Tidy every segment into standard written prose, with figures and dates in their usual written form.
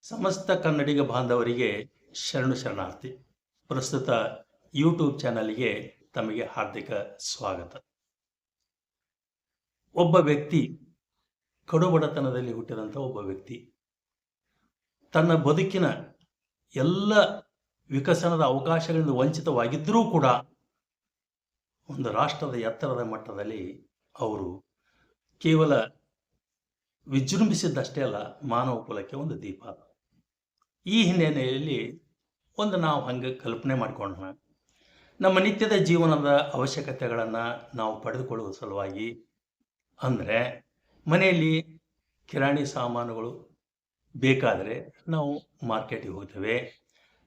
ಸಮಸ್ತ ಕನ್ನಡಿಗ ಬಾಂಧವರಿಗೆ ಶರಣು ಶರಣಾರ್ಥಿ. ಪ್ರಸ್ತುತ ಯೂಟ್ಯೂಬ್ ಚಾನಲ್ಗೆ ತಮಗೆ ಹಾರ್ದಿಕ ಸ್ವಾಗತ. ಒಬ್ಬ ವ್ಯಕ್ತಿ ಕಡುಬಡತನದಲ್ಲಿ ಹುಟ್ಟಿದಂಥ ಒಬ್ಬ ವ್ಯಕ್ತಿ ತನ್ನ ಬದುಕಿನ ಎಲ್ಲ ವಿಕಸನದ ಅವಕಾಶಗಳಿಂದ ವಂಚಿತವಾಗಿದ್ದರೂ ಕೂಡ ಒಂದು ರಾಷ್ಟ್ರದ ಎತ್ತರದ ಮಟ್ಟದಲ್ಲಿ ಅವರು ಕೇವಲ ವಿಜೃಂಭಿಸಿದ್ದಷ್ಟೇ ಅಲ್ಲ, ಮಾನವ ಕುಲಕ್ಕೆ ಒಂದು ದೀಪ. ಈ ಹಿನ್ನೆಲೆಯಲ್ಲಿ ನಾವು ಹಂಗೆ ಕಲ್ಪನೆ ಮಾಡಿಕೊಂಡ ನಮ್ಮ ನಿತ್ಯದ ಜೀವನದ ಅವಶ್ಯಕತೆಗಳನ್ನು ನಾವು ಪಡೆದುಕೊಳ್ಳುವ ಸಲುವಾಗಿ ಅಂದರೆ ಮನೆಯಲ್ಲಿ ಕಿರಾಣಿ ಸಾಮಾನುಗಳು ಬೇಕಾದರೆ ನಾವು ಮಾರ್ಕೆಟಿಗೆ ಹೋಗ್ತೇವೆ,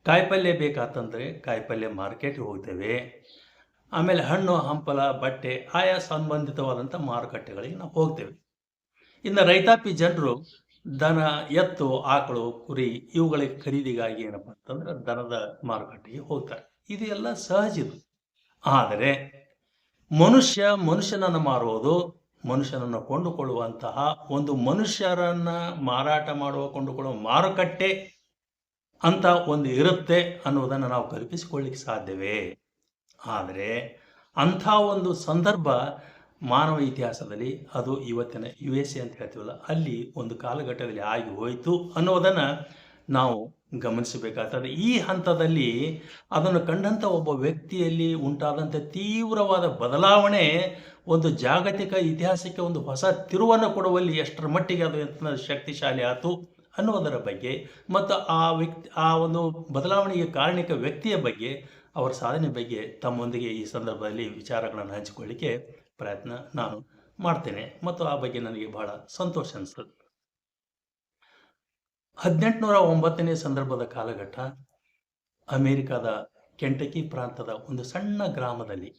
ಕಾಯಿಪಲ್ಯ ಬೇಕಾತಂದರೆ ಕಾಯಿಪಲ್ಯ ಮಾರ್ಕೆಟಿಗೆ ಹೋಗ್ತೇವೆ, ಆಮೇಲೆ ಹಣ್ಣು ಹಂಪಲ ಬಟ್ಟೆ ಆಯಾ ಸಂಬಂಧಿತವಾದಂಥ ಮಾರುಕಟ್ಟೆಗಳಿಗೆ ನಾವು ಹೋಗ್ತೇವೆ. ಇನ್ನು ರೈತಾಪಿ ಜನರು ದನ, ಎತ್ತು, ಆಕಳು, ಕುರಿ ಇವುಗಳಿಗೆ ಖರೀದಿಗಾಗಿ ಏನಪ್ಪ ಅಂತಂದ್ರೆ ದನದ ಮಾರುಕಟ್ಟೆಗೆ ಹೋಗ್ತಾರೆ. ಇದು ಎಲ್ಲ ಸಹಜ. ಇದು ಆದರೆ ಮನುಷ್ಯನನ್ನು ಮಾರುವುದು, ಮನುಷ್ಯನನ್ನು ಕೊಂಡುಕೊಳ್ಳುವಂತಹ ಒಂದು ಮನುಷ್ಯರನ್ನ ಮಾರಾಟ ಕೊಂಡುಕೊಳ್ಳುವ ಮಾರುಕಟ್ಟೆ ಅಂತ ಒಂದು ಇರುತ್ತೆ ಅನ್ನೋದನ್ನು ನಾವು ಕಲ್ಪಿಸಿಕೊಳ್ಳಿಕ್ಕೆ ಸಾಧ್ಯವೇ? ಆದರೆ ಅಂಥ ಒಂದು ಸಂದರ್ಭ ಮಾನವ ಇತಿಹಾಸದಲ್ಲಿ, ಅದು ಇವತ್ತಿನ USA ಅಂತ ಹೇಳ್ತೀವಲ್ಲ, ಅಲ್ಲಿ ಒಂದು ಕಾಲಘಟ್ಟದಲ್ಲಿ ಆಗಿ ಹೋಯಿತು ಅನ್ನೋದನ್ನು ನಾವು ಗಮನಿಸಬೇಕಾಗ್ತದೆ. ಈ ಹಂತದಲ್ಲಿ ಅದನ್ನು ಕಂಡಂಥ ಒಬ್ಬ ವ್ಯಕ್ತಿಯಲ್ಲಿ ಉಂಟಾದಂಥ ತೀವ್ರವಾದ ಬದಲಾವಣೆ ಒಂದು ಜಾಗತಿಕ ಇತಿಹಾಸಕ್ಕೆ ಒಂದು ಹೊಸ ತಿರುವನ್ನು ಕೊಡುವಲ್ಲಿ ಎಷ್ಟರ ಮಟ್ಟಿಗೆ ಅದು ಶಕ್ತಿಶಾಲಿ ಆಯಿತು ಅನ್ನೋದರ ಬಗ್ಗೆ ಮತ್ತು ಆ ಒಂದು ಬದಲಾವಣೆಗೆ ಕಾರಣಿಕ ವ್ಯಕ್ತಿಯ ಬಗ್ಗೆ, ಅವರ ಸಾಧನೆ ಬಗ್ಗೆ ತಮ್ಮೊಂದಿಗೆ ಈ ಸಂದರ್ಭದಲ್ಲಿ ವಿಚಾರಗಳನ್ನು ಹಂಚಿಕೊಳ್ಳಿಕ್ಕೆ ಪ್ರಯತ್ನ ನಾನು ಮಾಡ್ತೇನೆ ಮತ್ತು ಆ ಬಗ್ಗೆ ನನಗೆ ಬಹಳ ಸಂತೋಷ ಅನಿಸ್ತದೆ. 1809ನೇ ಸಂದರ್ಭದ ಕಾಲಘಟ್ಟ, ಅಮೇರಿಕಾದ ಕೆಂಟಕಿ ಪ್ರಾಂತದ ಒಂದು ಸಣ್ಣ ಗ್ರಾಮದಲ್ಲಿ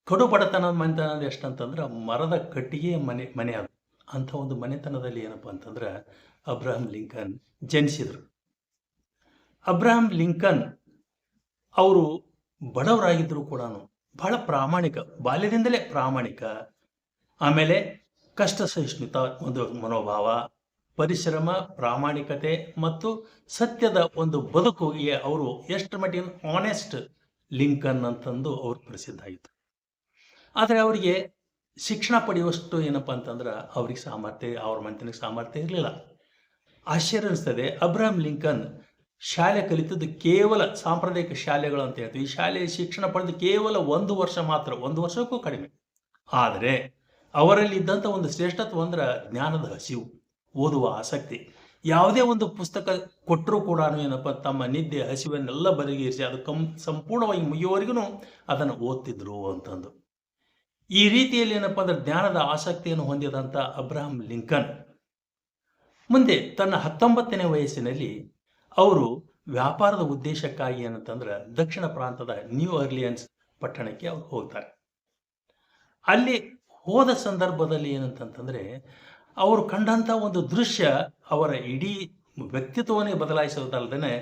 ಕಡು ಬಡತನ ಮನೆತನ ಎಷ್ಟಂತಂದ್ರೆ ಮರದ ಕಟ್ಟಿಗೆ ಮನೆ ಅದು. ಅಂಥ ಒಂದು ಮನೆತನದಲ್ಲಿ ಏನಪ್ಪ ಅಂತಂದ್ರೆ ಅಬ್ರಹಂ ಲಿಂಕನ್ ಜನಿಸಿದರು. ಅಬ್ರಹಂ ಲಿಂಕನ್ ಅವರು ಬಡವರಾಗಿದ್ದರು ಕೂಡ ಬಹಳ ಪ್ರಾಮಾಣಿಕ, ಬಾಲ್ಯದಿಂದಲೇ ಪ್ರಾಮಾಣಿಕ, ಆಮೇಲೆ ಕಷ್ಟ ಸಹಿಷ್ಣುತ ಒಂದು ಮನೋಭಾವ, ಪರಿಶ್ರಮ, ಪ್ರಾಮಾಣಿಕತೆ ಮತ್ತು ಸತ್ಯದ ಒಂದು ಬದುಕಿಗೆ ಅವರು ಎಷ್ಟು ಮಟ್ಟಿಗೆ ಆನೆಸ್ಟ್ ಲಿಂಕನ್ ಅಂತಂದು ಅವರು ಪ್ರಸಿದ್ಧ ಆಯಿತು. ಆದರೆ ಅವರಿಗೆ ಶಿಕ್ಷಣ ಪಡೆಯುವಷ್ಟು ಏನಪ್ಪ ಅಂತಂದ್ರೆ ಅವ್ರಿಗೆ ಸಾಮರ್ಥ್ಯ, ಅವ್ರ ಮನೆತನಕ್ಕೆ ಸಾಮರ್ಥ್ಯ ಇರಲಿಲ್ಲ. ಆಶ್ಚರ್ಯ ಅನಿಸ್ತದೆ, ಅಬ್ರಹಂ ಲಿಂಕನ್ ಶಾಲೆ ಕಲಿತದ್ದು ಕೇವಲ ಸಾಂಪ್ರದಾಯಿಕ ಶಾಲೆಗಳು ಅಂತ ಹೇಳ್ತೀವಿ. ಈ ಶಾಲೆಯ ಶಿಕ್ಷಣ ಪಡೆದು ಕೇವಲ 1 ವರ್ಷ ಮಾತ್ರ, 1 ವರ್ಷಕ್ಕೂ ಕಡಿಮೆ. ಆದರೆ ಅವರಲ್ಲಿ ಇದ್ದಂಥ ಒಂದು ಶ್ರೇಷ್ಠತ್ವ ಅಂದ್ರೆ ಜ್ಞಾನದ ಹಸಿವು, ಓದುವ ಆಸಕ್ತಿ. ಯಾವುದೇ ಒಂದು ಪುಸ್ತಕ ಕೊಟ್ಟರೂ ಕೂಡ ಏನಪ್ಪ, ತಮ್ಮ ನಿದ್ದೆ ಹಸಿವನ್ನೆಲ್ಲ ಬದಿಗಿರಿಸಿ ಅದು ಸಂಪೂರ್ಣವಾಗಿ ಮುಗಿಯುವವರೆಗೂ ಅದನ್ನು ಓದ್ತಿದ್ರು ಅಂತಂದು. ಈ ರೀತಿಯಲ್ಲಿ ಏನಪ್ಪ ಅಂದ್ರೆ ಜ್ಞಾನದ ಆಸಕ್ತಿಯನ್ನು ಹೊಂದಿದಂಥ ಅಬ್ರಹಂ ಲಿಂಕನ್ ಮುಂದೆ ತನ್ನ 19ನೇ ವಯಸ್ಸಿನಲ್ಲಿ ಅವರು ವ್ಯಾಪಾರದ ಉದ್ದೇಶಕ್ಕಾಗಿ ಏನಂತಂದ್ರೆ ದಕ್ಷಿಣ ಪ್ರಾಂತದ ನ್ಯೂ ಆರ್ಲಿಯನ್ಸ್ ಪಟ್ಟಣಕ್ಕೆ ಅವ್ರು ಹೋಗ್ತಾರೆ. ಅಲ್ಲಿ ಹೋದ ಸಂದರ್ಭದಲ್ಲಿ ಏನಂತಂದ್ರೆ ಅವರು ಕಂಡಂಥ ಒಂದು ದೃಶ್ಯ ಅವರ ಇಡೀ ವ್ಯಕ್ತಿತ್ವವನ್ನೇ ಬದಲಾಯಿಸೋದಲ್ಲದೆ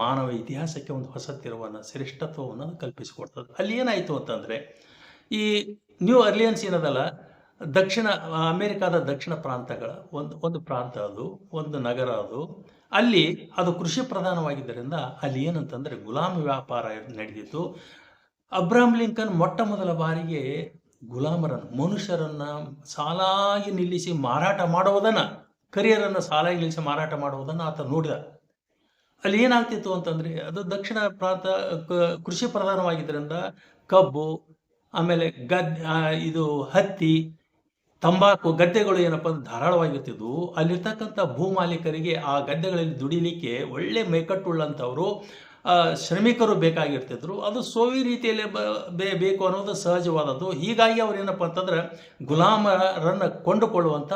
ಮಾನವ ಇತಿಹಾಸಕ್ಕೆ ಒಂದು ಹೊಸ ತಿರುವನ್ನು, ಶ್ರೇಷ್ಠತ್ವವನ್ನು ಕಲ್ಪಿಸಿಕೊಡ್ತದೆ. ಅಲ್ಲಿ ಏನಾಯಿತು ಅಂತಂದರೆ, ಈ ನ್ಯೂ ಆರ್ಲಿಯನ್ಸ್ ಏನದಲ್ಲ, ದಕ್ಷಿಣ ಅಮೇರಿಕಾದ ದಕ್ಷಿಣ ಪ್ರಾಂತಗಳ ಒಂದು ಪ್ರಾಂತ, ಅದು ಒಂದು ನಗರ. ಅಲ್ಲಿ ಅದು ಕೃಷಿ ಪ್ರಧಾನವಾಗಿದ್ದರಿಂದ ಅಲ್ಲಿ ಏನಂತಂದರೆ ಗುಲಾಮ ವ್ಯಾಪಾರ ನಡೆದಿತ್ತು. ಅಬ್ರಹಂ ಲಿಂಕನ್ ಮೊಟ್ಟ ಮೊದಲ ಬಾರಿಗೆ ಗುಲಾಮರನ್ನು, ಮನುಷ್ಯರನ್ನು ಸಾಲಾಗಿ ನಿಲ್ಲಿಸಿ ಮಾರಾಟ ಮಾಡುವುದನ್ನು, ಕರಿಯರನ್ನು ಸಾಲಾಗಿ ನಿಲ್ಲಿಸಿ ಮಾರಾಟ ಮಾಡುವುದನ್ನು ಆತ ನೋಡಿದ. ಅಲ್ಲಿ ಏನಾಗ್ತಿತ್ತು ಅಂತಂದರೆ, ಅದು ದಕ್ಷಿಣ ಪ್ರಾಂತ ಕೃಷಿ ಪ್ರಧಾನವಾಗಿದ್ದರಿಂದ ಕಬ್ಬು, ಆಮೇಲೆ ಇದು ಹತ್ತಿ, ತಂಬಾಕು ಗದ್ದೆಗಳು ಏನಪ್ಪ ಅಂದ್ರೆ ಧಾರಾಳವಾಗಿರ್ತಿದ್ವು. ಅಲ್ಲಿರ್ತಕ್ಕಂಥ ಭೂಮಾಲೀಕರಿಗೆ ಆ ಗದ್ದೆಗಳಲ್ಲಿ ದುಡಿಲಿಕ್ಕೆ ಒಳ್ಳೆ ಮೈಕಟ್ಟುಳ್ಳಂಥವರು ಶ್ರಮಿಕರು ಬೇಕಾಗಿರ್ತಿದ್ರು. ಅದು ಸೋವಿ ರೀತಿಯಲ್ಲಿ ಬೇಕು ಅನ್ನೋದು ಸಹಜವಾದದ್ದು. ಹೀಗಾಗಿ ಅವ್ರು ಏನಪ್ಪ ಅಂತಂದ್ರೆ ಗುಲಾಮರನ್ನು ಕೊಂಡುಕೊಳ್ಳುವಂಥ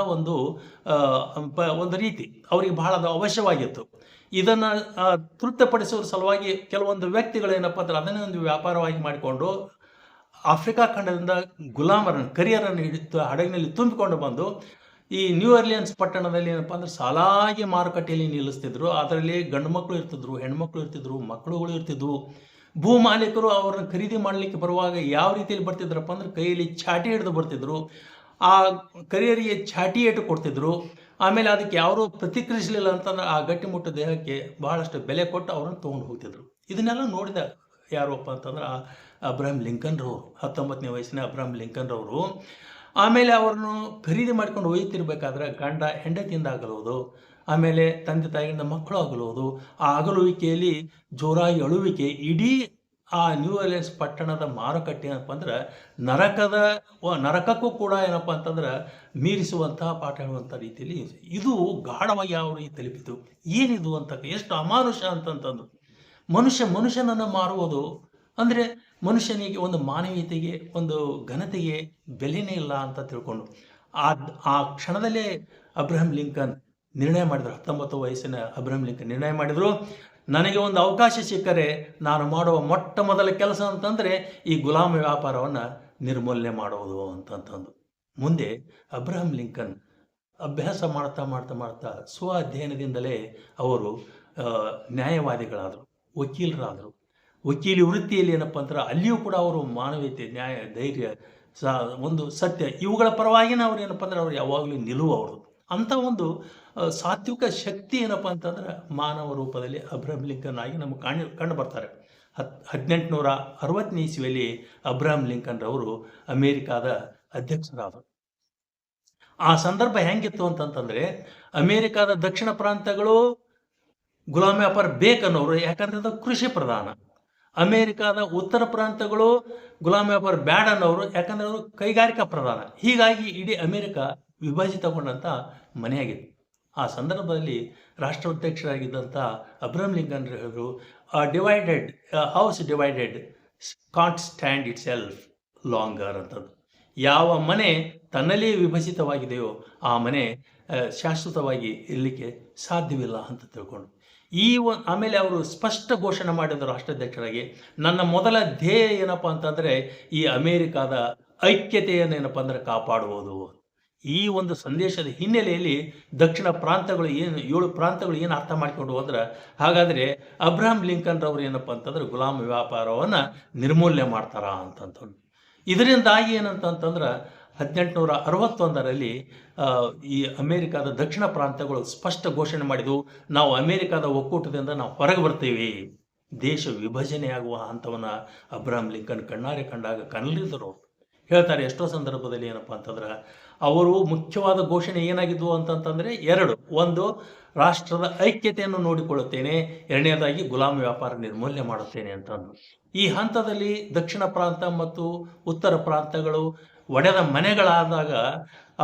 ಒಂದು ರೀತಿ ಅವರಿಗೆ ಬಹಳ ಅದು ಅವಶ್ಯವಾಗಿತ್ತು. ಇದನ್ನು ತೃಪ್ತಿಪಡಿಸುವ ಸಲುವಾಗಿ ಕೆಲವೊಂದು ವ್ಯಕ್ತಿಗಳು ಏನಪ್ಪ ಅಂದ್ರೆ ಅದನ್ನೇ ಒಂದು ವ್ಯಾಪಾರವಾಗಿ ಮಾಡಿಕೊಂಡು ಆಫ್ರಿಕಾ ಖಂಡದಿಂದ ಗುಲಾಮರನ್ನು, ಕರಿಯರನ್ನು ಹಿಡಿದು ಹಡಗಿನಲ್ಲಿ ತುಂಬಿಕೊಂಡು ಬಂದು ಈ ನ್ಯೂ ಆರ್ಲಿಯನ್ಸ್ ಪಟ್ಟಣದಲ್ಲಿ ಏನಪ್ಪ ಅಂದ್ರೆ ಸಾಲಾಗಿ ಮಾರುಕಟ್ಟೆಯಲ್ಲಿ ನಿಲ್ಲಿಸ್ತಿದ್ರು. ಅದರಲ್ಲಿ ಗಂಡು ಮಕ್ಕಳು ಇರ್ತಿದ್ರು, ಹೆಣ್ಮಕ್ಳು ಇರ್ತಿದ್ರು, ಮಕ್ಕಳುಗಳು ಇರ್ತಿದ್ವು. ಭೂ ಮಾಲೀಕರು ಅವ್ರನ್ನ ಖರೀದಿ ಮಾಡಲಿಕ್ಕೆ ಬರುವಾಗ ಯಾವ ರೀತಿಯಲ್ಲಿ ಬರ್ತಿದ್ರಪ್ಪ ಅಂದ್ರೆ ಕೈಯಲ್ಲಿ ಚಾಟಿ ಹಿಡಿದು ಬರ್ತಿದ್ರು. ಆ ಕರಿಯರಿಗೆ ಚಾಟಿ ಏಟು ಕೊಡ್ತಿದ್ರು. ಆಮೇಲೆ ಅದಕ್ಕೆ ಯಾರೂ ಪ್ರತಿಕ್ರಿಯಿಸಲಿಲ್ಲ ಅಂತಂದ್ರೆ ಆ ಗಟ್ಟಿಮುಟ್ಟು ದೇಹಕ್ಕೆ ಬಹಳಷ್ಟು ಬೆಲೆ ಕೊಟ್ಟು ಅವ್ರನ್ನ ತೊಗೊಂಡು ಹೋಗ್ತಿದ್ರು. ಇದನ್ನೆಲ್ಲ ನೋಡಿದ ಯಾರಪ್ಪ ಅಂತಂದ್ರೆ ಅಬ್ರಹಂ ಲಿಂಕನ್ರವರು, 19ನೇ ವಯಸ್ಸಿನ ಅಬ್ರಹಂ ಲಿಂಕನ್ರವರು. ಆಮೇಲೆ ಅವ್ರನ್ನು ಖರೀದಿ ಮಾಡ್ಕೊಂಡು ಒಯ್ತಿರ್ಬೇಕಾದ್ರೆ ಗಂಡ ಹೆಂಡತಿಯಿಂದ ಆಗಲುವುದು, ಆಮೇಲೆ ತಂದೆ ತಾಯಿಯಿಂದ ಮಕ್ಕಳು ಆಗಲುವುದು, ಆ ಅಗಲುವಿಕೆಯಲ್ಲಿ ಜೋರಾಗಿ ಅಳುವಿಕೆ, ಇಡೀ ಆ ನ್ಯೂ ಆರ್ಲಿಯನ್ಸ್ ಪಟ್ಟಣದ ಮಾರುಕಟ್ಟೆ ಏನಪ್ಪ ಅಂದ್ರೆ ನರಕಕ್ಕೂ ಕೂಡ ಏನಪ್ಪ ಅಂತಂದ್ರೆ ಮೀರಿಸುವಂತಹ ಪಾಠ ಹೇಳುವಂಥ ರೀತಿಯಲ್ಲಿ ಇದು ಗಾಢವಾಗಿ ಯಾವ ರೀತಿ ತಲುಪಿತು, ಏನಿದು ಅಂತ, ಎಷ್ಟು ಅಮಾನುಷ ಅಂತಂತಂದು. ಮನುಷ್ಯನನ್ನು ಮಾರುವುದು ಅಂದರೆ ಮನುಷ್ಯನಿಗೆ ಒಂದು ಮಾನವೀಯತೆಗೆ, ಒಂದು ಘನತೆಗೆ ಬೆಲೆನೇ ಇಲ್ಲ ಅಂತ ತಿಳ್ಕೊಂಡು ಆ ಕ್ಷಣದಲ್ಲೇ ಅಬ್ರಹಂ ಲಿಂಕನ್ ನಿರ್ಣಯ ಮಾಡಿದರು. 19 ವಯಸ್ಸಿನ ಅಬ್ರಹಂ ಲಿಂಕನ್ ನಿರ್ಣಯ ಮಾಡಿದರು, ನನಗೆ ಒಂದು ಅವಕಾಶ ಸಿಕ್ಕರೆ ನಾನು ಮಾಡುವ ಮೊಟ್ಟ ಮೊದಲ ಕೆಲಸ ಅಂತಂದರೆ ಈ ಗುಲಾಮ ವ್ಯಾಪಾರವನ್ನು ನಿರ್ಮೂಲನೆ ಮಾಡುವುದು ಅಂತಂತಂದು. ಮುಂದೆ ಅಬ್ರಹಂ ಲಿಂಕನ್ ಅಭ್ಯಾಸ ಮಾಡ್ತಾ ಮಾಡ್ತಾ ಮಾಡ್ತಾ ಸ್ವ ಅಧ್ಯಯನದಿಂದಲೇ ಅವರು ನ್ಯಾಯವಾದಿಗಳಾದರು, ವಕೀಲರಾದರು. ವಕೀಲಿ ವೃತ್ತಿಯಲ್ಲಿ ಏನಪ್ಪ ಅಂದ್ರೆ ಅಲ್ಲಿಯೂ ಕೂಡ ಅವರು ಮಾನವೀಯತೆ, ನ್ಯಾಯ, ಧೈರ್ಯ, ಒಂದು ಸತ್ಯ ಇವುಗಳ ಪರವಾಗಿನ ಅವ್ರು ಏನಪ್ಪ ಅಂದ್ರೆ ಅವ್ರು ಯಾವಾಗಲೂ ನಿಲುವು ಅವ್ರದ್ದು. ಅಂಥ ಒಂದು ಸಾತ್ವಿಕ ಶಕ್ತಿ ಏನಪ್ಪ ಅಂತಂದ್ರೆ ಮಾನವ ರೂಪದಲ್ಲಿ ಅಬ್ರಹಂ ಲಿಂಕನ್ ಆಗಿ ನಮಗೆ ಕಂಡು ಬರ್ತಾರೆ. 1860ನೇ ಇಸ್ವಿಯಲ್ಲಿ ಅಬ್ರಹಂ ಲಿಂಕನ್ ರವರು ಅಮೇರಿಕಾದ ಅಧ್ಯಕ್ಷರಾದರು. ಆ ಸಂದರ್ಭ ಹೆಂಗಿತ್ತು ಅಂತಂತಂದ್ರೆ ಅಮೇರಿಕಾದ ದಕ್ಷಿಣ ಪ್ರಾಂತಗಳು ಗುಲಾಮ್ ವ್ಯಾಪಾರ ಬೇಕನ್ನೋರು, ಯಾಕಂದ್ರೆ ಅದು ಕೃಷಿ ಪ್ರಧಾನ. ಅಮೇರಿಕಾದ ಉತ್ತರ ಪ್ರಾಂತಗಳು ಗುಲಾಮ್ ವ್ಯಾಪಾರ ಬ್ಯಾಡ್ ಅನ್ನೋರು, ಯಾಕಂದ್ರೆ ಅವರು ಕೈಗಾರಿಕಾ ಪ್ರಧಾನ. ಹೀಗಾಗಿ ಇಡೀ ಅಮೇರಿಕ ವಿಭಜಿತಗೊಂಡಂಥ ಮನೆಯಾಗಿತ್ತು. ಆ ಸಂದರ್ಭದಲ್ಲಿ ರಾಷ್ಟ್ರಾಧ್ಯಕ್ಷರಾಗಿದ್ದಂಥ ಅಬ್ರಹಂ ಲಿಂಕನ್ ಹೇಳಿದ್ರು, divided house divided can't stand it self longer ಅಂತದ್ದು. ಯಾವ ಮನೆ ತನ್ನಲ್ಲೇ ವಿಭಜಿತವಾಗಿದೆಯೋ ಆ ಮನೆ ಶಾಶ್ವತವಾಗಿ ಇರಲಿಕ್ಕೆ ಸಾಧ್ಯವಿಲ್ಲ ಅಂತ ತಿಳ್ಕೊಂಡು ಆಮೇಲೆ ಅವರು ಸ್ಪಷ್ಟ ಘೋಷಣೆ ಮಾಡಿದರು ರಾಷ್ಟ್ರಾಧ್ಯಕ್ಷರಾಗಿ, ನನ್ನ ಮೊದಲ ಧ್ಯೇಯ ಏನಪ್ಪ ಅಂತಂದರೆ ಈ ಅಮೇರಿಕಾದ ಐಕ್ಯತೆಯನ್ನು ಏನಪ್ಪ ಅಂದರೆ ಕಾಪಾಡುವುದು. ಈ ಒಂದು ಸಂದೇಶದ ಹಿನ್ನೆಲೆಯಲ್ಲಿ ದಕ್ಷಿಣ ಪ್ರಾಂತಗಳು ಏನು 7 ಪ್ರಾಂತಗಳು ಏನು ಅರ್ಥ ಮಾಡಿಕೊಂಡು ಹೋದ್ರೆ, ಹಾಗಾದರೆ ಅಬ್ರಹಂ ಲಿಂಕನ್ ರವರು ಏನಪ್ಪ ಅಂತಂದ್ರೆ ಗುಲಾಮ ವ್ಯಾಪಾರವನ್ನು ನಿರ್ಮೂಲನೆ ಮಾಡ್ತಾರ ಅಂತಂತಂದು. ಇದರಿಂದಾಗಿ ಏನಂತಂದ್ರೆ 1861ರಲ್ಲಿ ಈ ಅಮೇರಿಕಾದ ದಕ್ಷಿಣ ಪ್ರಾಂತಗಳು ಸ್ಪಷ್ಟ ಘೋಷಣೆ ಮಾಡಿದವು, ನಾವು ಅಮೇರಿಕಾದ ಒಕ್ಕೂಟದಿಂದ ನಾವು ಹೊರಗೆ ಬರ್ತೀವಿ. ದೇಶ ವಿಭಜನೆಯಾಗುವ ಹಂತವನ್ನು ಅಬ್ರಹಂ ಲಿಂಕನ್ ಕಣ್ಣಾರೆ ಕಂಡಾಗ ಕನಲಿದರು. ಹೇಳ್ತಾರೆ ಎಷ್ಟೋ ಸಂದರ್ಭದಲ್ಲಿ ಏನಪ್ಪ ಅಂತಂದ್ರೆ ಅವರು ಮುಖ್ಯವಾದ ಘೋಷಣೆ ಏನಾಗಿದ್ವು ಅಂತಂತಂದರೆ 2. ಒಂದು, ರಾಷ್ಟ್ರದ ಐಕ್ಯತೆಯನ್ನು ನೋಡಿಕೊಳ್ಳುತ್ತೇನೆ, 2ನೇದಾಗಿ ಗುಲಾಮ ವ್ಯಾಪಾರ ನಿರ್ಮೂಲನೆ ಮಾಡುತ್ತೇನೆ ಅಂತಂದು. ಈ ಹಂತದಲ್ಲಿ ದಕ್ಷಿಣ ಪ್ರಾಂತ ಮತ್ತು ಉತ್ತರ ಪ್ರಾಂತಗಳು ಒಡೆದ ಮನೆಗಳಾದಾಗ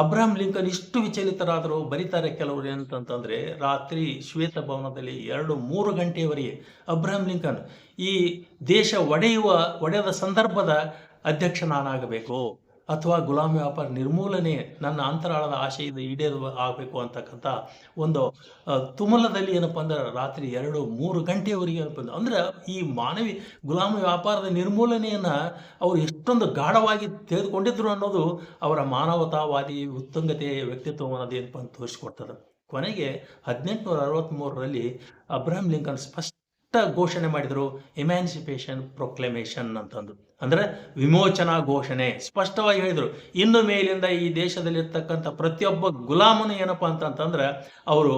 ಅಬ್ರಹಂ ಲಿಂಕನ್ ಇಷ್ಟು ವಿಚಲಿತರಾದರು. ಬರೀತಾರೆ ಕೆಲವರು ಏನಂತಂದರೆ, ರಾತ್ರಿ ಶ್ವೇತಭವನದಲ್ಲಿ 2-3 ಗಂಟೆಯವರೆಗೆ ಅಬ್ರಹಂ ಲಿಂಕನ್ ಈ ದೇಶ ಒಡೆದ ಸಂದರ್ಭದ ಅಧ್ಯಕ್ಷ ನಾನಾಗಬೇಕು, ಅಥವಾ ಗುಲಾಮ ವ್ಯಾಪಾರ ನಿರ್ಮೂಲನೆ ನನ್ನ ಅಂತರಾಳದ ಆಶೆಯಿಂದ ಈಡೇರುವ ಆಗಬೇಕು ಅಂತಕ್ಕಂಥ ಒಂದು ತುಮಲದಲ್ಲಿ ಏನಪ್ಪ ಅಂದ್ರೆ ರಾತ್ರಿ 2-3 ಗಂಟೆಯವರೆಗೆ ಏನಪ್ಪ ಅಂದ್ರೆ ಈ ಮಾನವಿ ಗುಲಾಮ ವ್ಯಾಪಾರದ ನಿರ್ಮೂಲನೆಯನ್ನು ಅವರು ಎಷ್ಟೊಂದು ಗಾಢವಾಗಿ ತೆಗೆದುಕೊಂಡಿದ್ರು ಅನ್ನೋದು ಅವರ ಮಾನವತಾವಾದಿ ಉತ್ತುಂಗತೆಯ ವ್ಯಕ್ತಿತ್ವವನ್ನು ಏನಪ್ಪ ಅಂತ ತೋರಿಸ್ಕೊಡ್ತದೆ. ಕೊನೆಗೆ 1863ರಲ್ಲಿ ಅಬ್ರಹಂ ಲಿಂಕನ್ ಸ್ಪಷ್ಟ ಘೋಷಣೆ ಮಾಡಿದರು, ಎಮ್ಯಾನ್ಸಿಪೇಷನ್ ಪ್ರೊಕ್ಲಮೇಷನ್ ಅಂತಂದು, ಅಂದರೆ ವಿಮೋಚನಾ ಘೋಷಣೆ. ಸ್ಪಷ್ಟವಾಗಿ ಹೇಳಿದರು, ಇನ್ನು ಮೇಲಿಂದ ಈ ದೇಶದಲ್ಲಿರ್ತಕ್ಕಂಥ ಪ್ರತಿಯೊಬ್ಬ ಗುಲಾಮನು ಏನಪ್ಪ ಅಂತಂತಂದ್ರೆ ಅವರು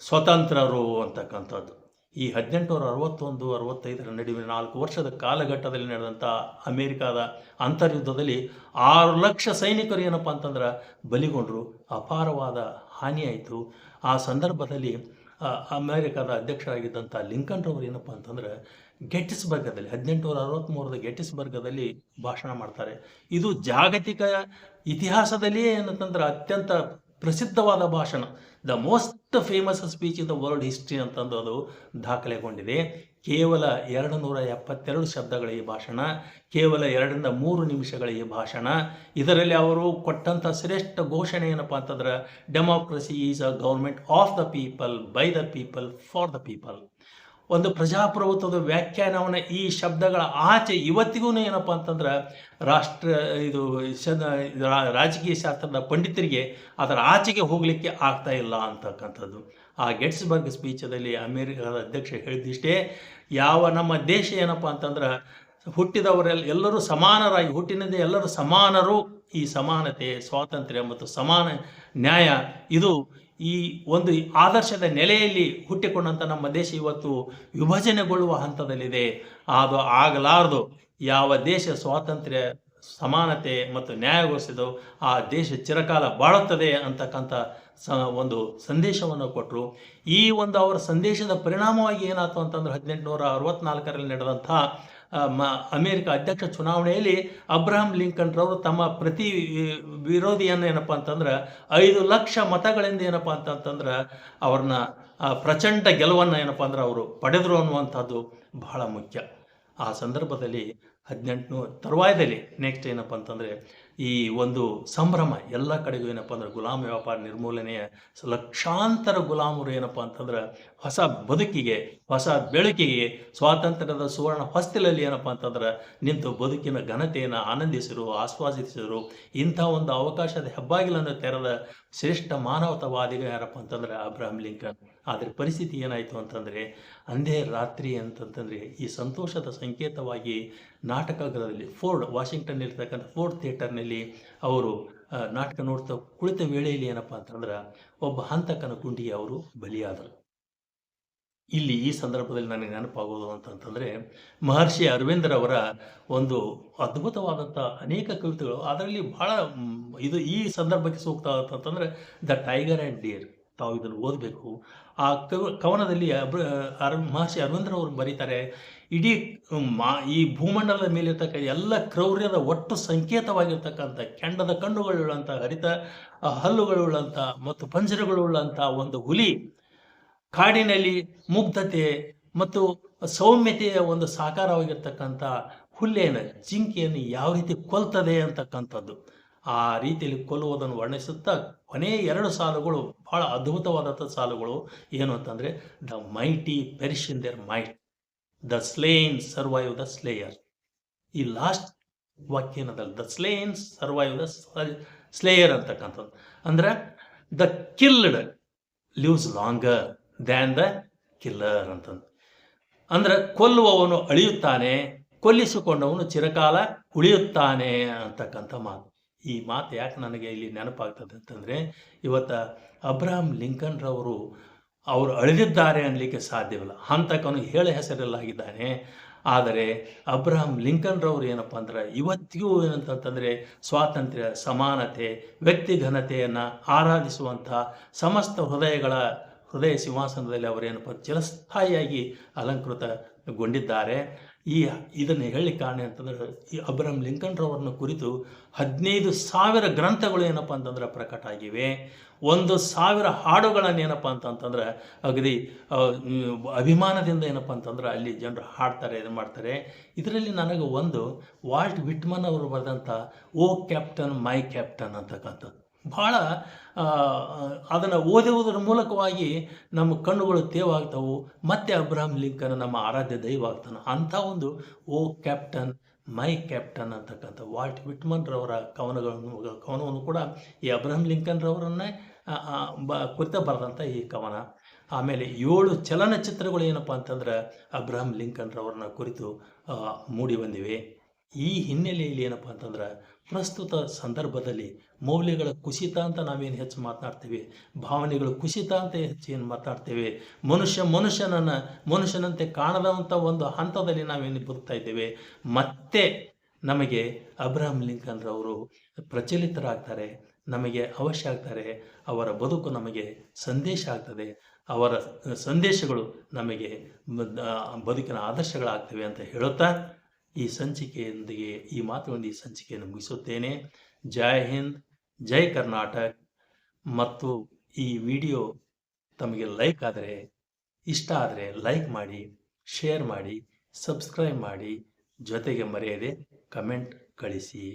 ಸ್ವತಂತ್ರರು ಅಂತಕ್ಕಂಥದ್ದು. ಈ 1861-65 ನಡುವಿನ 4 ವರ್ಷದ ಕಾಲಘಟ್ಟದಲ್ಲಿ ನಡೆದಂಥ ಅಮೇರಿಕಾದ ಅಂತರ್ಯುದ್ಧದಲ್ಲಿ 6 ಲಕ್ಷ ಸೈನಿಕರು ಏನಪ್ಪ ಅಂತಂದ್ರೆ ಬಲಿಗೊಂಡರು, ಅಪಾರವಾದ ಹಾನಿಯಾಯಿತು. ಆ ಸಂದರ್ಭದಲ್ಲಿ ಅಮೇರಿಕಾದ ಅಧ್ಯಕ್ಷರಾಗಿದ್ದಂಥ ಲಿಂಕನ್ ರವರು ಏನಪ್ಪ ಅಂತಂದ್ರೆ ಗೆಟಿಸ್ಬರ್ಗದಲ್ಲಿ 1863ರ ಗೆಟಿಸ್ಬರ್ಗದಲ್ಲಿ ಭಾಷಣ ಮಾಡ್ತಾರೆ. ಇದು ಜಾಗತಿಕ ಇತಿಹಾಸದಲ್ಲಿಯೇ ಏನಂತಂದ್ರೆ ಅತ್ಯಂತ ಪ್ರಸಿದ್ಧವಾದ ಭಾಷಣ, the most famous speech in the world history ಅಂತಂದು ಅದು ದಾಖಲೆಗೊಂಡಿದೆ. ಕೇವಲ 272 ಶಬ್ದಗಳ ಈ ಭಾಷಣ, ಕೇವಲ 2-3 ನಿಮಿಷಗಳ ಈ ಭಾಷಣ. ಇದರಲ್ಲಿ ಅವರು ಕೊಟ್ಟಂಥ ಶ್ರೇಷ್ಠ ಘೋಷಣೆ ಏನಪ್ಪ ಅಂತಂದ್ರೆ, democracy is a government of the people, by the people, for the people. ಒಂದು ಪ್ರಜಾಪ್ರಭುತ್ವದ ವ್ಯಾಖ್ಯಾನವನ್ನು ಈ ಶಬ್ದಗಳ ಆಚೆ ಇವತ್ತಿಗೂ ಏನಪ್ಪ ಅಂತಂದ್ರೆ ರಾಜಕೀಯ ಶಾಸ್ತ್ರದ ಪಂಡಿತರಿಗೆ ಅದರ ಆಚೆಗೆ ಹೋಗಲಿಕ್ಕೆ ಆಗ್ತಾ ಇಲ್ಲ ಅಂತಕ್ಕಂಥದ್ದು. ಆ ಗೆಟ್ಸ್ಬರ್ಗ್ ಸ್ಪೀಚದಲ್ಲಿ ಅಮೇರಿಕಾದ ಅಧ್ಯಕ್ಷ ಹೇಳಿದಿಷ್ಟೇ, ಯಾವ ನಮ್ಮ ದೇಶ ಏನಪ್ಪ ಅಂತಂದ್ರೆ ಎಲ್ಲರೂ ಸಮಾನರಾಗಿ ಹುಟ್ಟಿನಿಂದ ಎಲ್ಲರೂ ಸಮಾನರು, ಈ ಸಮಾನತೆ, ಸ್ವಾತಂತ್ರ್ಯ ಮತ್ತು ಸಮಾನ ನ್ಯಾಯ ಇದು ಈ ಒಂದು ಆದರ್ಶದ ನೆಲೆಯಲ್ಲಿ ಹುಟ್ಟಿಕೊಂಡಂಥ ನಮ್ಮ ದೇಶ ಇವತ್ತು ವಿಭಜನೆಗೊಳ್ಳುವ ಹಂತದಲ್ಲಿದೆ. ಅದು ಆಗಲಾರದು. ಯಾವ ದೇಶ ಸ್ವಾತಂತ್ರ್ಯ, ಸಮಾನತೆ ಮತ್ತು ನ್ಯಾಯಗೊಳಿಸಿದೋ ಆ ದೇಶ ಚಿರಕಾಲ ಬಾಳುತ್ತದೆ ಅಂತಕ್ಕಂಥ ಒಂದು ಸಂದೇಶವನ್ನು ಕೊಟ್ಟರು. ಈ ಒಂದು ಅವರ ಸಂದೇಶದ ಪರಿಣಾಮವಾಗಿ ಏನಾಯ್ತು ಅಂತಂದ್ರೆ 1864ರಲ್ಲಿ ನಡೆದಂಥ ಅಮೇರಿಕ ಅಧ್ಯಕ್ಷ ಚುನಾವಣೆಯಲ್ಲಿ ಅಬ್ರಹಾಂ ಲಿಂಕನ್ ರವರು ತಮ್ಮ ಪ್ರತಿ ವಿರೋಧಿಯನ್ನು ಏನಪ್ಪ ಅಂತಂದ್ರೆ 5 ಲಕ್ಷ ಮತಗಳಿಂದ ಏನಪ್ಪ ಅಂತಂತಂದ್ರೆ ಅವ್ರನ್ನ ಪ್ರಚಂಡ ಗೆಲುವನ್ನು ಏನಪ್ಪ ಅಂದ್ರೆ ಅವರು ಪಡೆದರು ಅನ್ನುವಂಥದ್ದು ಬಹಳ ಮುಖ್ಯ. ಆ ಸಂದರ್ಭದಲ್ಲಿ 18 ತರುವಾಯದಲ್ಲಿ ನೆಕ್ಸ್ಟ್ ಏನಪ್ಪ ಅಂತಂದರೆ ಈ ಒಂದು ಸಂಭ್ರಮ ಎಲ್ಲ ಕಡೆಗೂ ಏನಪ್ಪ ಅಂದ್ರೆ ಗುಲಾಮ ವ್ಯಾಪಾರ ನಿರ್ಮೂಲನೆಯ ಲಕ್ಷಾಂತರ ಗುಲಾಮರು ಏನಪ್ಪ ಅಂತಂದ್ರೆ ಹೊಸ ಬದುಕಿಗೆ, ಹೊಸ ಬೆಳಕಿಗೆ, ಸ್ವಾತಂತ್ರ್ಯದ ಸುವರ್ಣ ಹೊಸ್ತಿಲಲ್ಲಿ ಏನಪ್ಪ ಅಂತಂದ್ರೆ ನಿಂತು ಬದುಕಿನ ಘನತೆಯನ್ನು ಆನಂದಿಸಿರು, ಆಸ್ವಾದಿಸಿದರು. ಇಂಥ ಒಂದು ಅವಕಾಶದ ಹೆಬ್ಬಾಗಿಲನ್ನು ತೆರೆದ ಶ್ರೇಷ್ಠ ಮಾನವತಾವಾದಿಗಳು ಯಾರಪ್ಪ ಅಂತಂದ್ರೆ ಅಬ್ರಹಾಂ ಲಿಂಕನ್. ಆದರೆ ಪರಿಸ್ಥಿತಿ ಏನಾಯಿತು ಅಂತಂದರೆ ಅಂದೇ ರಾತ್ರಿ ಅಂತಂತಂದರೆ ಈ ಸಂತೋಷದ ಸಂಕೇತವಾಗಿ ನಾಟಕಗಳಲ್ಲಿ ವಾಷಿಂಗ್ಟನ್ ಇರ್ತಕ್ಕಂಥ ಫೋರ್ಡ್ ಥಿಯೇಟರ್ನಲ್ಲಿ ಅವರು ನಾಟಕ ನೋಡ್ತಾ ಕುಳಿತ ವೇಳೆಯಲ್ಲಿ ಏನಪ್ಪ ಅಂತಂದ್ರೆ ಒಬ್ಬ ಹಂತಕನ ಗುಂಡಿಗೆ ಅವರು ಬಲಿಯಾದರು. ಇಲ್ಲಿ ಈ ಸಂದರ್ಭದಲ್ಲಿ ನನಗೆ ನೆನಪಾಗೋದು ಅಂತಂತಂದರೆ ಮಹರ್ಷಿ ಅರವಿಂದರವರ ಒಂದು ಅದ್ಭುತವಾದಂಥ ಅನೇಕ ಕವಿತೆಗಳು, ಅದರಲ್ಲಿ ಬಹಳ ಇದು ಈ ಸಂದರ್ಭಕ್ಕೆ ಸೂಕ್ತ ಅಂತಂತಂದರೆ ದ ಟೈಗರ್ ಆ್ಯಂಡ್ ಡಿಯರ್. ತಾವು ಇದನ್ನು ಓದಬೇಕು. ಆ ಕವನದಲ್ಲಿ ಮಹರ್ಷಿ ಅರವಿಂದರವರು ಬರೀತಾರೆ, ಇಡೀ ಈ ಭೂಮಂಡಲದ ಮೇಲಿರ್ತಕ್ಕ ಎಲ್ಲ ಕ್ರೌರ್ಯದ ಒಟ್ಟು ಸಂಕೇತವಾಗಿರ್ತಕ್ಕಂಥ ಕೆಂಡದ ಕಣ್ಣುಗಳುಳ್ಳಂಥ, ಹರಿತ ಹಲ್ಲುಗಳುಳ್ಳಂಥ ಮತ್ತು ಪಂಜರಗಳುಳ್ಳಂಥ ಒಂದು ಹುಲಿ ಕಾಡಿನಲ್ಲಿ ಮುಗ್ಧತೆ ಮತ್ತು ಸೌಮ್ಯತೆಯ ಒಂದು ಸಾಕಾರವಾಗಿರ್ತಕ್ಕಂಥ ಹುಲ್ಲೇನ ಜಿಂಕೆಯನ್ನು ಯಾವ ರೀತಿ ಕೊಲ್ತದೆ ಅಂತಕ್ಕಂಥದ್ದು, ಆ ರೀತಿಯಲ್ಲಿ ಕೊಲ್ಲುವುದನ್ನು ವರ್ಣಿಸುತ್ತಾ ಕೊನೆಯ 2 ಸಾಲುಗಳು ಬಹಳ ಅದ್ಭುತವಾದಂಥ ಸಾಲುಗಳು. ಏನು ಅಂತಂದರೆ the mighty perish in their might, the slain survive the slayer. ಈ ಲಾಸ್ಟ್ ವಾಕ್ಯ ಏನದಲ್ಲ, the slain survive the slayer ಅಂತಕ್ಕಂಥದ್ದು. ಅಂದ್ರೆ the killed lives longer than the killer ಅಂತಂದು. ಅಂದ್ರೆ ಕೊಲ್ಲುವವನು ಅಳಿಯುತ್ತಾನೆ, ಕೊಲ್ಲಿಸಿಕೊಂಡವನು ಚಿರಕಾಲ ಉಳಿಯುತ್ತಾನೆ ಅಂತಕ್ಕಂಥ ಮಾತು. ಈ ಮಾತು ಯಾಕೆ ನನಗೆ ಇಲ್ಲಿ ನೆನಪಾಗ್ತದೆ ಅಂತಂದರೆ ಇವತ್ತು ಅಬ್ರಹಾಂ ಲಿಂಕನ್ ರವರು ಅವರು ಅಳಿದಿದ್ದಾರೆ ಅನ್ನಲಿಕ್ಕೆ ಸಾಧ್ಯವಿಲ್ಲ. ಹಂತಕನು ಹೇಳ ಹೆಸರಲ್ಲಾಗಿದ್ದಾನೆ. ಆದರೆ ಅಬ್ರಹಾಂ ಲಿಂಕನ್ ರವರು ಏನಪ್ಪ ಅಂದ್ರೆ ಇವತ್ತಿಗೂ ಏನಂತಂತಂದರೆ ಸ್ವಾತಂತ್ರ್ಯ, ಸಮಾನತೆ, ವ್ಯಕ್ತಿ ಘನತೆಯನ್ನು ಆರಾಧಿಸುವಂಥ ಸಮಸ್ತ ಹೃದಯ ಸಿಂಹಾಸನದಲ್ಲಿ ಅವರೇನಪ್ಪ ಚಿರಸ್ಥಾಯಿಯಾಗಿ ಅಲಂಕೃತಗೊಂಡಿದ್ದಾರೆ. ಇದನ್ನು ಹೇಳಿ ಕಾರಣ ಅಂತಂದ್ರೆ ಈ ಅಬ್ರಹಾಂ ಲಿಂಕನ್ ರವರನ್ನ ಕುರಿತು 15,000 ಗ್ರಂಥಗಳು ಏನಪ್ಪ ಅಂತಂದ್ರೆ ಪ್ರಕಟ ಆಗಿವೆ. 1,000 ಹಾಡುಗಳನ್ನು ಏನಪ್ಪ ಅಂತಂತಂದ್ರೆ ಅಗದಿ ಅಭಿಮಾನದಿಂದ ಏನಪ್ಪ ಅಂತಂದ್ರೆ ಅಲ್ಲಿ ಜನರು ಹಾಡ್ತಾರೆ, ಇದು ಮಾಡ್ತಾರೆ. ಇದರಲ್ಲಿ ನನಗೆ ಒಂದು ವಾಲ್ಟ್ ವಿಟ್ಮನ್ ಅವರು ಬರೆದಂಥ ಓ ಕ್ಯಾಪ್ಟನ್ ಮೈ ಕ್ಯಾಪ್ಟನ್ ಅಂತಕ್ಕಂಥದ್ದು ಭಾಳ ಅದನ್ನು ಓದುವುದರ ಮೂಲಕವಾಗಿ ನಮ್ಮ ಕಣ್ಣುಗಳು ತೇವಾಗ್ತವು. ಮತ್ತೆ ಅಬ್ರಹಾಂ ಲಿಂಕನ್ ನಮ್ಮ ಆರಾಧ್ಯ ದೈವ ಆಗ್ತಾನೆ. ಅಂಥ ಒಂದು ಓ ಕ್ಯಾಪ್ಟನ್ ಮೈ ಕ್ಯಾಪ್ಟನ್ ಅಂತಕ್ಕಂಥ ವಾಲ್ಟ್ ವಿಟ್ಮನ್ ರವರ ಕವನವನ್ನು ಕೂಡ ಈ ಅಬ್ರಹಾಂ ಲಿಂಕನ್ ರವರನ್ನೇ ಕುರಿತ ಬರೆದಂಥ ಈ ಕವನ. ಆಮೇಲೆ 7 ಚಲನಚಿತ್ರಗಳು ಏನಪ್ಪ ಅಂತಂದ್ರೆ ಅಬ್ರಹಾಂ ಲಿಂಕನ್ ರವರನ್ನ ಕುರಿತು ಮೂಡಿ ಬಂದಿವೆ. ಈ ಹಿನ್ನೆಲೆಯಲ್ಲಿ ಏನಪ್ಪ ಅಂತಂದ್ರೆ ಪ್ರಸ್ತುತ ಸಂದರ್ಭದಲ್ಲಿ ಮೌಲ್ಯಗಳ ಕುಸಿತ ಅಂತ ನಾವೇನು ಹೆಚ್ಚು ಮಾತನಾಡ್ತೀವಿ, ಭಾವನೆಗಳು ಕುಸಿತ ಅಂತ ಹೆಚ್ಚು ಏನು ಮಾತನಾಡ್ತೇವೆ, ಮನುಷ್ಯನಂತೆ ಕಾಣದಂಥ ಒಂದು ಹಂತದಲ್ಲಿ ನಾವೇನು ಬದುಕ್ತಾ ಇದ್ದೇವೆ. ಮತ್ತೆ ನಮಗೆ ಅಬ್ರಹಾಂ ಲಿಂಕನ್ ರವರು ಪ್ರಚಲಿತರಾಗ್ತಾರೆ, ನಮಗೆ ಅವಶ್ಯ ಆಗ್ತಾರೆ. ಅವರ ಬದುಕು ನಮಗೆ ಸಂದೇಶ ಆಗ್ತದೆ, ಅವರ ಸಂದೇಶಗಳು ನಮಗೆ ಬದುಕಿನ ಆದರ್ಶಗಳಾಗ್ತವೆ ಅಂತ ಹೇಳುತ್ತಾ ಈ ಸಂಚಿಕೆಯೊಂದಿಗೆ ಈ ಮಾತುಗಳೊಂದಿಗೆ ಈ ಸಂಚಿಕೆಯನ್ನು ಮುಗಿಸುತ್ತೇನೆ. ಜೈ ಹಿಂದ್, ಜೈ ಕರ್ನಾಟಕ. ಮತ್ತು ಈ ವಿಡಿಯೋ ತಮಗೆ ಇಷ್ಟ ಆದರೆ ಲೈಕ್ ಮಾಡಿ, ಶೇರ್ ಮಾಡಿ, ಸಬ್ಸ್ಕ್ರೈಬ್ ಮಾಡಿ, ಜೊತೆಗೆ ಮರೆಯದೆ ಕಮೆಂಟ್ ಕಳಿಸಿ.